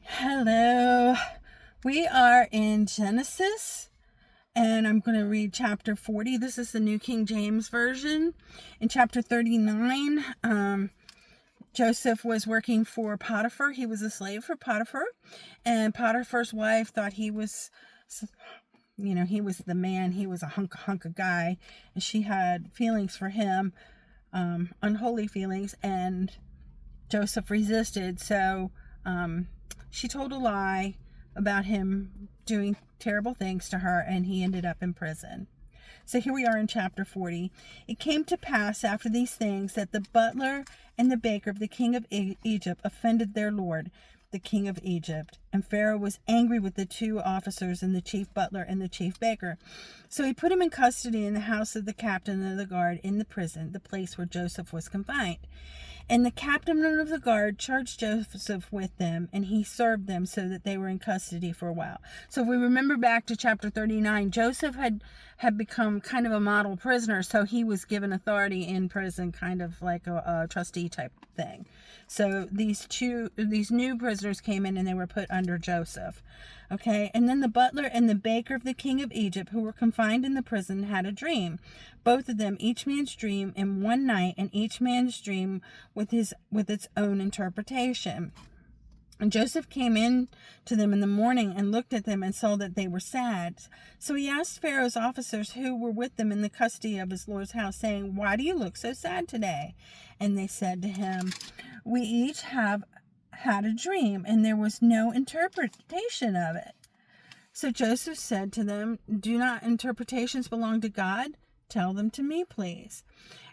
Hello. We are in Genesis, and I'm going to read chapter 40. This is the New King James Version. In chapter 39, Joseph was working for Potiphar. He was a slave for Potiphar, and Potiphar's wife thought he was, he was the man. He was a hunk of guy, and she had feelings for him, unholy feelings, and Joseph resisted. So, she told a lie about him doing terrible things to her, and he ended up in prison. So here we are in chapter 40. It came to pass after these things that the butler and the baker of the king of Egypt offended their lord, the king of Egypt. And Pharaoh was angry with the two officers and the chief butler and the chief baker. So he put him in custody in the house of the captain of the guard in the prison, the place where Joseph was confined. And the captain of the guard charged Joseph with them, and he served them so that they were in custody for a while. So if we remember back to chapter 39, Joseph had become kind of a model prisoner, so he was given authority in prison, kind of like a trustee type thing. So these new prisoners came in, and they were put under Joseph. Okay, and then the butler and the baker of the king of Egypt, who were confined in the prison, had a dream. Both of them, each man's dream in one night, and each man's dream with its own interpretation. And Joseph came in to them in the morning and looked at them and saw that they were sad. So he asked Pharaoh's officers who were with them in the custody of his lord's house, saying, "Why do you look so sad today?" And they said to him, "We each have had a dream, and there was no interpretation of it." So Joseph said to them, "Do not interpretations belong to God? Tell them to me, please."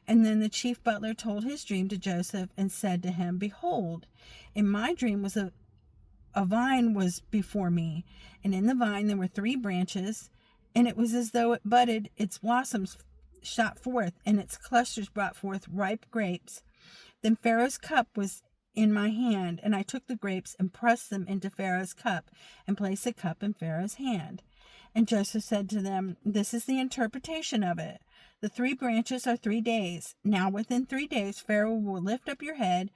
And then the chief butler told his dream to Joseph and said to him, "Behold, in my dream was a vine was before me, and in the vine there were 3 branches, and it was as though it budded, its blossoms shot forth, and its clusters brought forth ripe grapes. Then Pharaoh's cup was in my hand, and I took the grapes and pressed them into Pharaoh's cup, and placed the cup in Pharaoh's hand." And Joseph said to them, "This is the interpretation of it. The 3 branches are 3 days. Now within 3 days Pharaoh will lift up your head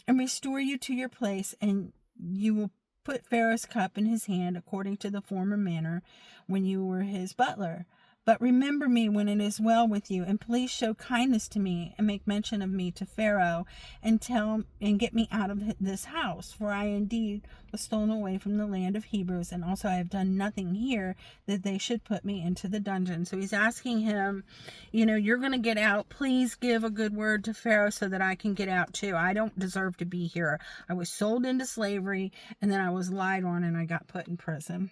and restore you to your place, and you will put Pharaoh's cup in his hand according to the former manner when you were his butler. But remember me when it is well with you, and please show kindness to me, and make mention of me to Pharaoh, and get me out of this house. For I indeed was stolen away from the land of Hebrews, and also I have done nothing here that they should put me into the dungeon." So he's asking him, you're going to get out. Please give a good word to Pharaoh so that I can get out too. I don't deserve to be here. I was sold into slavery, and then I was lied on, and I got put in prison.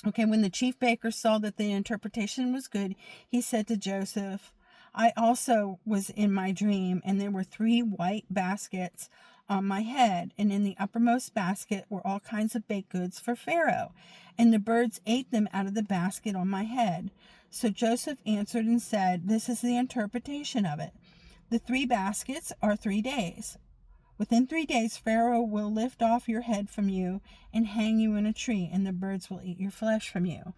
Okay, when the chief baker saw that the interpretation was good, he said to Joseph, "I also was in my dream, and there were 3 white baskets on my head, and in the uppermost basket were all kinds of baked goods for Pharaoh, and the birds ate them out of the basket on my head." So Joseph answered and said, "This is the interpretation of it. The 3 baskets are 3 days. Within 3 days, Pharaoh will lift off your head from you and hang you in a tree, and the birds will eat your flesh from you."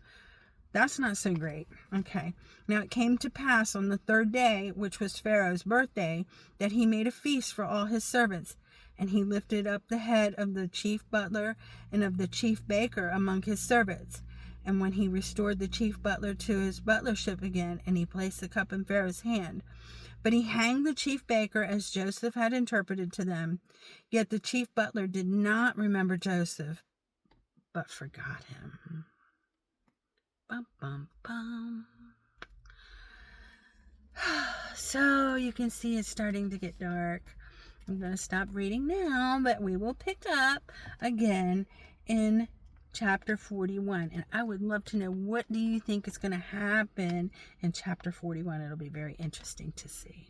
That's not so great. Okay. Now it came to pass on the 3rd day, which was Pharaoh's birthday, that he made a feast for all his servants. And he lifted up the head of the chief butler and of the chief baker among his servants. And when he restored the chief butler to his butlership again, and he placed the cup in Pharaoh's hand. But he hanged the chief baker as Joseph had interpreted to them. Yet the chief butler did not remember Joseph, but forgot him. Bum, bum, bum. So you can see it's starting to get dark. I'm going to stop reading now, but we will pick up again in chapter 41. And I would love to know, what do you think is going to happen in chapter 41? It'll be very interesting to see.